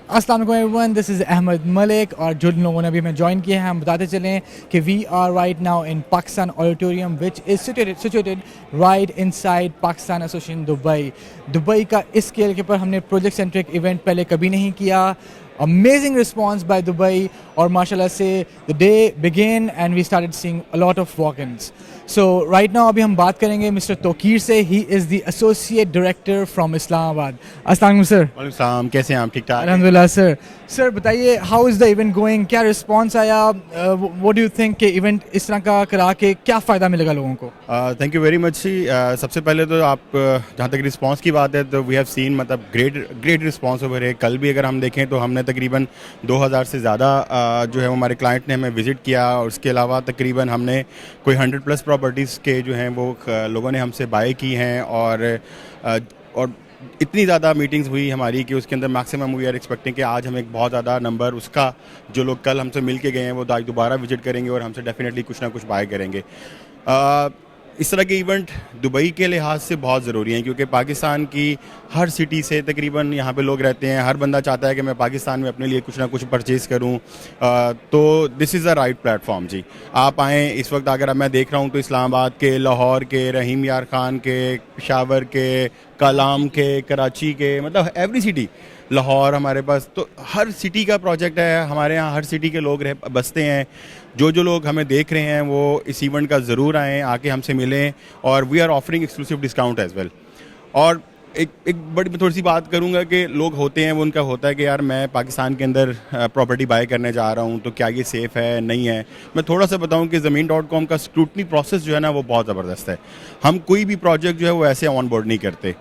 अस्सलाम वालेकुम everyone, this is Ahmad Malik और जिन लोगों ने अभी हमें ज्वाइन किया है हम बताते चलें कि we are right now in Pakistan auditorium which is situated right inside Pakistan association Dubai. Dubai का इस स्केल के ऊपर हमने प्रोजेक्ट सेंट्रिक इवेंट पहले कभी नहीं किया। अमेजिंग रिस्पॉन्स बाय दुबई और माशाल्लाह से the day began and we started seeing a lot of walk-ins. So right now अभी हम बात करेंगे मिस्टर तोकीर से। He is the associate director from Islamabad. अस्सलाम वालेकुम सर। वालेकुम सलाम, कैसे हैं आप? ठीक ठाक? अल्हम्दुलिल्लाह सर। सर बताइए, how is the event going? क्या रिस्पांस आया? व्हाट डू यू थिंक कि इवेंट इस तरह का करा के क्या फ़ायदा मिलेगा लोगों को? Thank you very much. सबसे पहले तो आप जहाँ तक रिस्पांस की बात है तो वी हैव सीन मतलब ग्रेट रिस्पांस ओवर है। कल भी अगर हम देखें तो हमने तकरीबन 2000 से ज़्यादा जो है हमारे क्लाइंट ने हमें विज़िट किया और उसके अलावा तकरीबन हमने कोई 100+ प्रॉपर्टीज़ के जो हैं वो लोगों ने हमसे बाय की हैं और इतनी ज़्यादा मीटिंग्स हुई हमारी कि उसके अंदर मैक्सिमम वी आर एक्सपेक्टिंग कि आज हम एक बहुत ज़्यादा नंबर उसका जो लोग कल हमसे मिल के गए हैं वो आज दोबारा विजिट करेंगे और हमसे डेफिनेटली कुछ ना कुछ बाय करेंगे। इस तरह के इवेंट दुबई के लिहाज से बहुत ज़रूरी हैं क्योंकि पाकिस्तान की हर सिटी से तकरीबन यहाँ पे लोग रहते हैं। हर बंदा चाहता है कि मैं पाकिस्तान में अपने लिए कुछ ना कुछ परचेज़ करूँ, तो this is a right platform जी। आप आएँ। इस वक्त अगर मैं देख रहा हूँ तो इस्लामाबाद के, लाहौर के, रहीम यार खान के, पेशावर के, कलाम के, कराची के, मतलब एवरी सिटी, लाहौर हमारे पास, तो हर सिटी का प्रोजेक्ट है हमारे यहाँ। हर सिटी के लोग बसते हैं। जो लोग हमें देख रहे हैं वो इस इवेंट का ज़रूर आएँ, आके हमसे मिलें और we are offering exclusive discount as well. और एक बड़ी थोड़ी सी बात करूंगा कि लोग होते हैं वो उनका होता है कि यार मैं पाकिस्तान के अंदर प्रॉपर्टी बाय करने जा रहा हूं तो क्या ये सेफ़ है नहीं है। मैं थोड़ा सा बताऊं कि ज़मीन.com का स्क्रूटनी प्रोसेस जो है ना वो बहुत ज़बरदस्त है। हम कोई भी प्रोजेक्ट जो है वो ऐसे ऑन बोर्ड नहीं करते।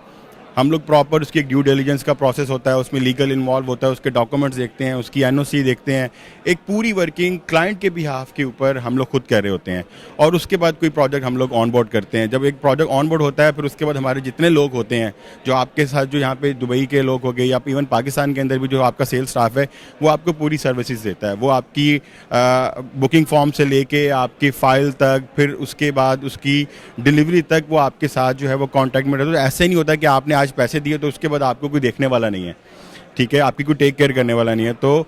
हम लोग प्रॉपर उसकी एक ड्यू डिलिजेंस का प्रोसेस होता है, उसमें लीगल इन्वॉल्व होता है, उसके डॉक्यूमेंट्स देखते हैं, उसकी एनओसी देखते हैं, एक पूरी वर्किंग क्लाइंट के बिहाफ के ऊपर हम लोग खुद कर रहे होते हैं और उसके बाद कोई प्रोजेक्ट हम लोग ऑन बोर्ड करते हैं। जब एक प्रोजेक्ट ऑन बोर्ड होता है फिर उसके बाद हमारे जितने लोग होते हैं जो आपके साथ जो यहाँ पे दुबई के लोग हो गए या इवन पाकिस्तान के अंदर भी जो आपका सेल्स स्टाफ है वो आपको पूरी सर्विसेज देता है। वो आपकी बुकिंग फॉर्म से लेके आपकी फ़ाइल तक, फिर उसके बाद उसकी डिलीवरी तक वो आपके साथ जो है वो कॉन्टैक्ट में रहता है। तो ऐसे नहीं होता कि आपने आज पैसे दिए तो उसके बाद आपको कोई देखने वाला नहीं है, ठीक है, आपकी कोई टेक केयर करने वाला नहीं है। तो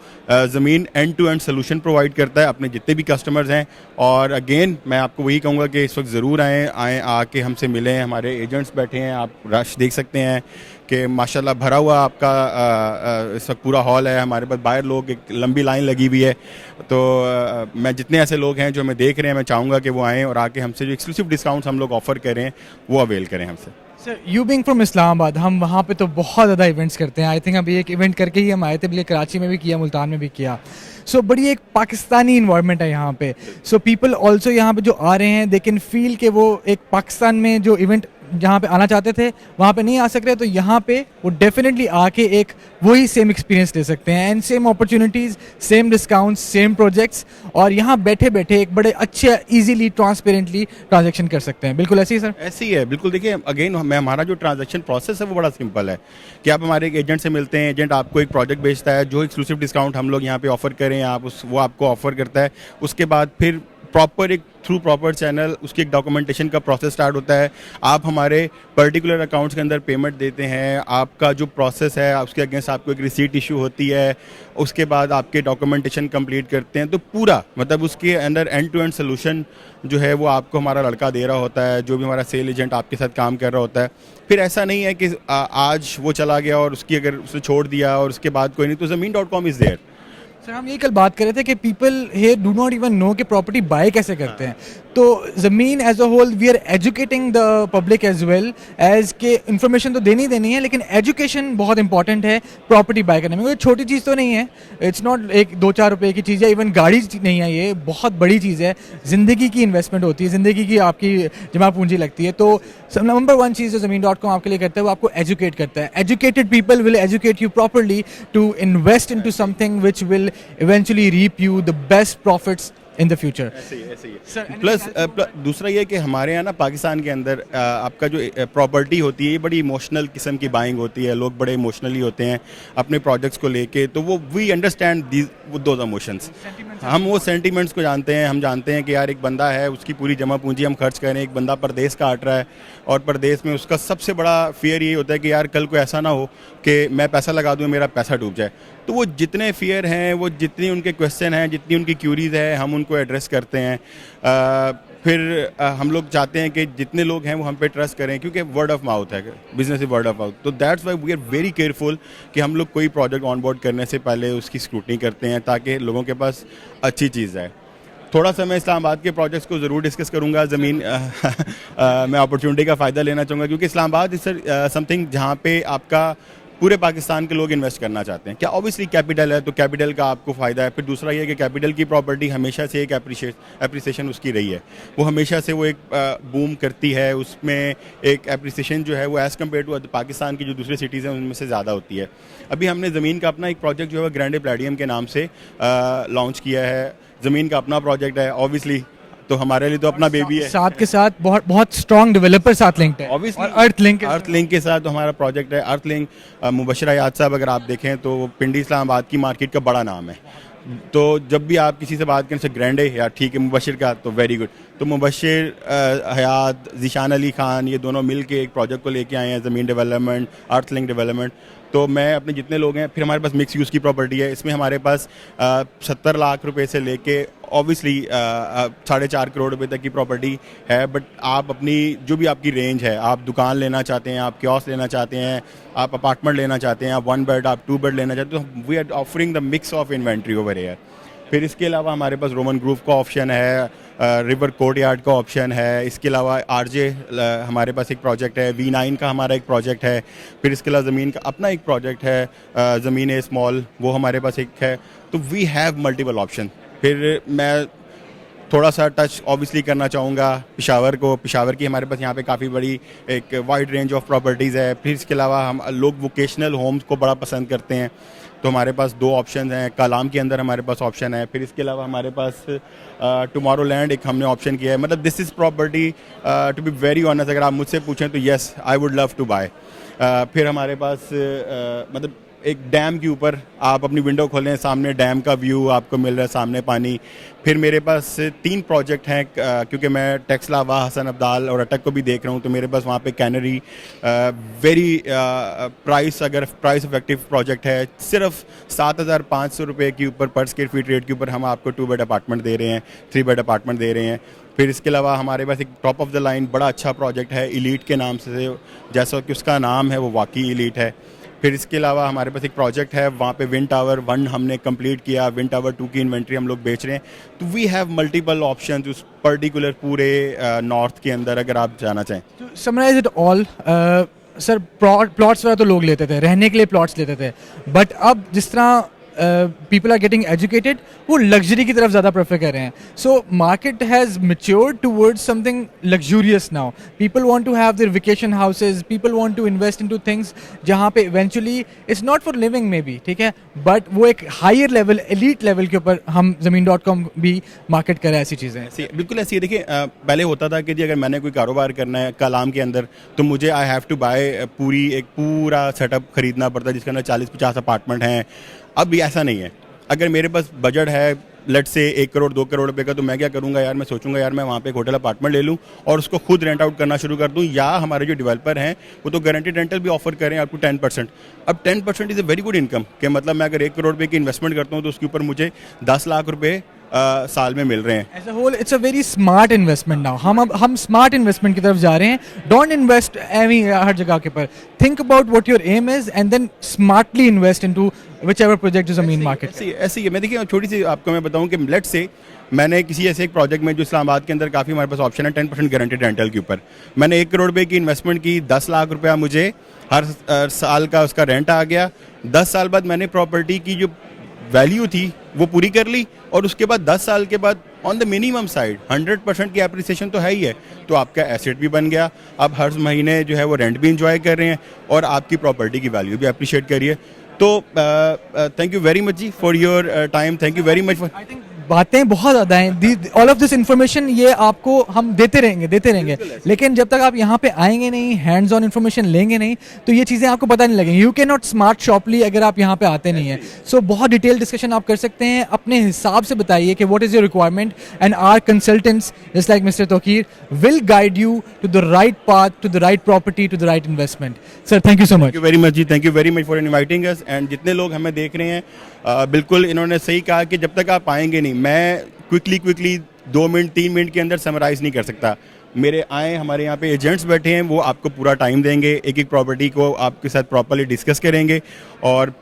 Zameen end to end solution provide करता है अपने जितने भी कस्टमर्स हैं। और अगेन मैं आपको वही कहूँगा कि इस वक्त ज़रूर आएँ आके हमसे मिलें। हमारे एजेंट्स बैठे हैं, आप रश देख सकते हैं कि माशाल्लाह भरा हुआ आपका इस वक्त पूरा हॉल है। हमारे पास बाहर लोग, एक लंबी लाइन लगी हुई है। तो मैं जितने ऐसे लोग हैं जो हमें देख रहे हैं मैं चाहूँगा कि वो आएँ और आके हमसे जो एक्सक्लूसिव डिस्काउंट्स हम लोग ऑफ़र करें वो अवेल करें हमसे। Sir you being from Islamabad, हम वहाँ पे तो बहुत ज़्यादा इवेंट्स करते हैं। आई थिंक अभी एक इवेंट करके ही हम आए थे, पहले कराची में भी किया, मुल्तान में भी किया। सो बड़ी एक पाकिस्तानी इन्वायरमेंट है यहाँ पे। सो पीपल ऑल्सो यहाँ पे जो आ रहे हैं दे कैन फील कि वो एक पाकिस्तान में जो इवेंट जहाँ पे आना चाहते थे वहाँ पे नहीं आ सक रहे, तो यहाँ पे वो डेफिनेटली आके एक वही सेम एक्सपीरियंस ले सकते हैं and same opportunities, same discounts, same projects, और यहाँ बैठे बैठे एक बड़े अच्छे ईजीली ट्रांसपेरेंटली ट्रांजैक्शन कर सकते हैं। बिल्कुल ऐसे ही सर? ऐसे ही है, बिल्कुल। देखिए अगेन हमारा जो ट्रांजैक्शन प्रोसेस है वो बड़ा सिंपल है कि आप हमारे एक एजेंट से मिलते हैं, एजेंट आपको एक प्रोजेक्ट बेचता है, जो एक्सक्लूसिव डिस्काउंट हम लोग यहाँ पे ऑफर करें आप वो आपको ऑफर करता है। उसके बाद फिर प्रॉपर एक थ्रू प्रॉपर चैनल उसकी एक डॉक्यूमेंटेशन का प्रोसेस स्टार्ट होता है। आप हमारे पर्टिकुलर अकाउंट्स के अंदर पेमेंट देते हैं, आपका जो प्रोसेस है उसके अगेंस्ट आपको एक रिसीट इशू होती है, उसके बाद आपके डॉक्यूमेंटेशन कंप्लीट करते हैं। तो पूरा मतलब उसके अंदर एंड टू एंड सोल्यूशन जो है वो आपको हमारा लड़का दे रहा होता है, जो भी हमारा सेल एजेंट आपके साथ काम कर रहा होता है। फिर ऐसा नहीं है कि आज वो चला गया और उसकी अगर उसने छोड़ दिया और उसके बाद कोई नहीं, तो ज़मीन.com इज़ देयर। सर हम ये कल बात कर रहे थे कि people here do not even know कि प्रॉपर्टी बाय कैसे करते हैं। तो Zameen as a whole we are educating the public as well as के इन्फॉर्मेशन तो देनी है, लेकिन एजुकेशन बहुत इंपॉर्टेंट है प्रॉपर्टी बाय करने में। कोई छोटी चीज़ तो नहीं है, इट्स नॉट एक 2-4 रुपये की चीज़ है, इवन गाड़ी नहीं है, ये बहुत बड़ी चीज़ है। ज़िंदगी की इन्वेस्टमेंट होती है, ज़िंदगी की आपकी जमा पूंजी लगती है। तो नंबर 1 चीज़ जो ज़मीन.com आपके लिए करता है वो आपको एजुकेट करता है। Educated people will educate you properly to invest into something which will eventually reap you the best profits in the future. ऐसे ही Sir, है anything plus else you want दूसरा ये कि हमारे यहाँ ना पाकिस्तान के अंदर आपका जो प्रॉपर्टी होती है ये बड़ी इमोशनल किस्म की बाइंग होती है, लोग बड़े इमोशनली होते हैं अपने प्रोजेक्ट्स को लेके, तो वो वी अंडरस्टैंड दोज इमोशंस, हम वो सेंटिमेंट्स को जानते हैं, हम जानते हैं कि यार एक बंदा है उसकी पूरी जमा पूंजी हम खर्च करें, एक बंदा परदेश का हट रहा है और परदेश में उसका सबसे बड़ा फियर ये होता है कि यार कल को ऐसा ना हो कि मैं पैसा लगा दूँ मेरा पैसा डूब जाए। तो वो जितने फियर हैं, वो जितनी उनके क्वेश्चन हैं, जितनी उनकी क्यूरीज है, हम उनको एड्रेस करते हैं। फिर हम लोग चाहते हैं कि जितने लोग हैं वो हम पे ट्रस्ट करें, क्योंकि वर्ड ऑफ माउथ है, business is word of mouth. तो that's why we are very careful कि हम लोग कोई प्रोजेक्ट ऑन बोर्ड करने से पहले उसकी स्क्रूटनी करते हैं ताकि लोगों के पास अच्छी चीज़ है। थोड़ा सा मैं इस्लामाबाद के प्रोजेक्ट्स को ज़रूर डिस्कस करूंगा, ज़मीन मैं अपॉर्चुनिटी का फ़ायदा लेना चाहूँगा क्योंकि इस्लामाबाद इज समथिंग जहाँ पे आपका पूरे पाकिस्तान के लोग इन्वेस्ट करना चाहते हैं। क्या ऑब्वियसली कैपिटल है तो कैपिटल का आपको फ़ायदा है। फिर दूसरा ये कि कैपिटल की प्रॉपर्टी हमेशा से एक एप्रिसिएशन उसकी रही है, वो हमेशा से वो एक बूम करती है, उसमें एक एप्रिसिएशन जो है वो एज़ कम्पेयर टू पाकिस्तान की जो दूसरी सिटीज़ हैं उनमें से ज़्यादा होती है। अभी हमने ज़मीन का अपना एक प्रोजेक्ट जो है ग्रैंडे प्लेडियम के नाम से लॉन्च किया है। ज़मीन का अपना प्रोजेक्ट है ऑब्वियसली, तो हमारे लिए तो अपना बेबी है। साथ के साथ बहुत बहुत स्ट्रॉन्ग डेवलपर साथ लिंक्ड है, Obviously, और अर्थ लिंक के साथ तो हमारा प्रोजेक्ट है अर्थ लिंक। मुबशरा याद साहब अगर आप देखें तो पिंडी इस्लामाबाद की मार्केट का बड़ा नाम है, तो जब भी आप किसी से बात करें, जैसे ग्रैंडे या ठीक है मुबशिर का, तो वेरी गुड। तो मुबशिर हयात ज़ीशान अली खान ये दोनों मिल के एक प्रोजेक्ट को लेके आए हैं, ज़मीन डेवलपमेंट, अर्थ लिंक डेवलपमेंट। तो मैं अपने जितने लोग हैं, फिर हमारे पास मिक्स यूज़ की प्रॉपर्टी है, इसमें हमारे पास 70 लाख रुपए से लेके ऑब्वियसली 4.5 करोड़ रुपए तक की प्रॉपर्टी है। बट आप अपनी जो भी आपकी रेंज है, आप दुकान लेना चाहते हैं, आप कियोस्क लेना चाहते हैं, आप अपार्टमेंट लेना चाहते हैं, आप 1 बेड, आप 2 बेड लेना चाहते हैं, तो we are offering the mix of inventory over here. फिर इसके अलावा हमारे पास रोमन ग्रूव का ऑप्शन है, रिवर कोर्टयार्ड का ऑप्शन है, इसके अलावा आरजे हमारे पास एक प्रोजेक्ट है, V9 का हमारा एक प्रोजेक्ट है, फिर इसके अलावा ज़मीन का अपना एक प्रोजेक्ट है, ज़मीन ए स्मॉल, वो हमारे पास एक है। तो वी हैव मल्टीपल ऑप्शन। फिर मैं थोड़ा सा टच ऑब्वियसली करना चाहूँगा पेशावर को। पेशावर की हमारे पास यहाँ पे काफ़ी बड़ी एक वाइड रेंज ऑफ प्रॉपर्टीज़ है। फिर इसके अलावा हम लोग वोकेशनल होम्स को बड़ा पसंद करते हैं, तो हमारे पास 2 ऑप्शन हैं। कालाम के अंदर हमारे पास ऑप्शन है। फिर इसके अलावा हमारे पास टुमारो लैंड एक हमने ऑप्शन किया है। मतलब this is property to be very honest, अगर आप मुझसे पूछें तो yes I would love to buy. फिर हमारे पास मतलब एक डैम के ऊपर आप अपनी विंडो खोलें, सामने डैम का व्यू आपको मिल रहा है, सामने पानी। फिर मेरे पास 3 प्रोजेक्ट हैं, क्योंकि मैं टेक्सला, वाह, हसन अब्दाल और अटक को भी देख रहा हूँ, तो मेरे पास वहाँ पे कैनरी वेरी अगर प्राइस इफेक्टिव प्रोजेक्ट है। सिर्फ 7,500 रुपये के ऊपर पर स्क्वायर फीट रेट के ऊपर हम आपको 2 बेड अपार्टमेंट दे रहे हैं, 3 बेड अपार्टमेंट दे रहे हैं। फिर इसके अलावा हमारे पास एक टॉप ऑफ द लाइन बड़ा अच्छा प्रोजेक्ट है इलीट के नाम से, जैसा कि उसका नाम है वो वाकई इलीट है। फिर इसके अलावा हमारे पास एक प्रोजेक्ट है, वहाँ पे विंड टावर 1 हमने कंप्लीट किया, विंड टावर 2 की इन्वेंट्री हम लोग बेच रहे हैं। तो वी हैव मल्टीपल ऑप्शंस उस पर्टिकुलर पूरे नॉर्थ के अंदर, अगर आप जाना चाहें। To summarize it all, sir plots वगैरह तो लोग लेते थे, रहने के लिए प्लॉट्स लेते थे, बट अब जिस तरह पीपल आर गेटिंग एजुकेटेड, वो लग्जरी की तरफ ज़्यादा प्रेफर कर रहे हैं। So market has matured towards something luxurious now. People want to have their vacation houses, people want to invest into things जहाँ पे eventually it's not for living maybe, ठीक है, बट वो एक हायर लेवल, एलीट लेवल के ऊपर हम ज़मीन.com भी मार्केट कर रहे हैं ऐसी चीज़ें। बिल्कुल ऐसी है। देखिए पहले होता था कि जी अगर मैंने कोई कारोबार करना है कलाम के अंदर, तो मुझे आई हैव टू बाय पूरा सेटअप खरीदना पड़ता है जिसके अंदर 40-50 अपार्टमेंट हैं। अब ऐसा नहीं है। अगर मेरे पास बजट है लेट से 1 करोड़ 2 करोड़ रुपए का, तो मैं क्या करूंगा यार, मैं सोचूंगा यार मैं वहाँ पे एक होटल अपार्टमेंट ले लूँ और उसको खुद रेंट आउट करना शुरू कर दूँ, या हमारे जो डेवलपर हैं वो तो गारंटीड रेंटल भी ऑफर करें अप टू 10%। अब 10% is a very good income, कि मतलब मैं अगर 1 करोड़ रुपये की इन्वेस्टमेंट करता हूँ तो उसके ऊपर मुझे 10 लाख रुपये साल में मिल रहे हैं। As a whole it's a very smart investment now. हम स्मार्ट इन्वेस्टमेंट की तरफ जा रहे हैं। डोंट इन्वेस्ट हर जगह के पर। Think about what your aim is and then smartly invest into whichever project is a main market. ऐसी है। मैं देखिए छोटी सी आपको मैं बताऊं कि लेट से मैंने किसी ऐसे एक प्रोजेक्ट में जो इस्लामाबाद के अंदर काफ़ी हमारे पास ऑप्शन है 10% गारंटेड रेंटल के ऊपर, मैंने 1 करोड़ रुपये की इन्वेस्टमेंट की, 10 लाख रुपया मुझे हर साल का उसका रेंट आ गया। 10 साल बाद मैंने प्रॉपर्टी की जो वैल्यू थी वो पूरी कर ली, और उसके बाद 10 साल के बाद ऑन द मिनिमम साइड 100% की एप्रिसिएशन तो है ही है, तो आपका एसेट भी बन गया। आप हर महीने जो है वो रेंट भी इंजॉय कर रहे हैं और आपकी प्रॉपर्टी की वैल्यू भी अप्रिशिएट करिए। तो थैंक यू वेरी मच जी for your time. Thank you very much for. I think बातें बहुत ज़्यादा हैं, ऑल ऑफ दिस इन्फॉर्मेशन ये आपको हम देते रहेंगे, लेकिन जब तक आप यहाँ पे आएंगे नहीं, हैंड्स ऑन इन्फॉर्मेशन लेंगे नहीं, तो ये चीज़ें आपको पता नहीं लगेंगी. यू कैन नॉट स्मार्ट शॉपली अगर आप यहाँ पे आते नहीं हैं. सो बहुत डिटेल डिस्कशन आप कर सकते हैं, अपने हिसाब से बताइए कि what is your requirement, and our consultants just like mister Tauqeer will guide you to the right path, to the right property, to the right investment. Sir thank you so much. Thank you very much जी, thank you very much for inviting us. And जितने लोग हमें देख रहे हैं, बिल्कुल इन्होंने सही कहा कि जब तक आप आएंगे नहीं, मैं क्विकली 2 मिनट 3 मिनट के अंदर समराइज़ नहीं कर सकता. मेरे आए, हमारे यहाँ पे एजेंट्स बैठे हैं, वो आपको पूरा टाइम देंगे, एक एक प्रॉपर्टी को आपके साथ प्रॉपर्ली डिस्कस करेंगे. और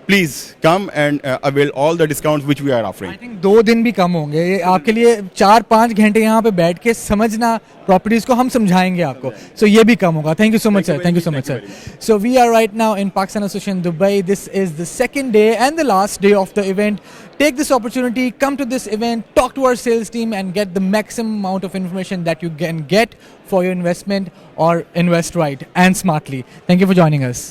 please come and avail all the discounts which we are offering. I think 2 दिन भी कम होंगे, ये आपके लिए 4-5 घंटे यहाँ पे बैठ के समझना प्रॉपर्टीज को हम समझाएंगे आपको. सो ये भी कम होगा. Thank you so much sir, thank you so much sir. So we are right now in Pakistan association Dubai. This is the second day and the last day of the event. Take this opportunity, come to this event, talk to our sales team and get the maximum amount of information that you can get for your investment, or invest right and smartly. Thank you for joining us.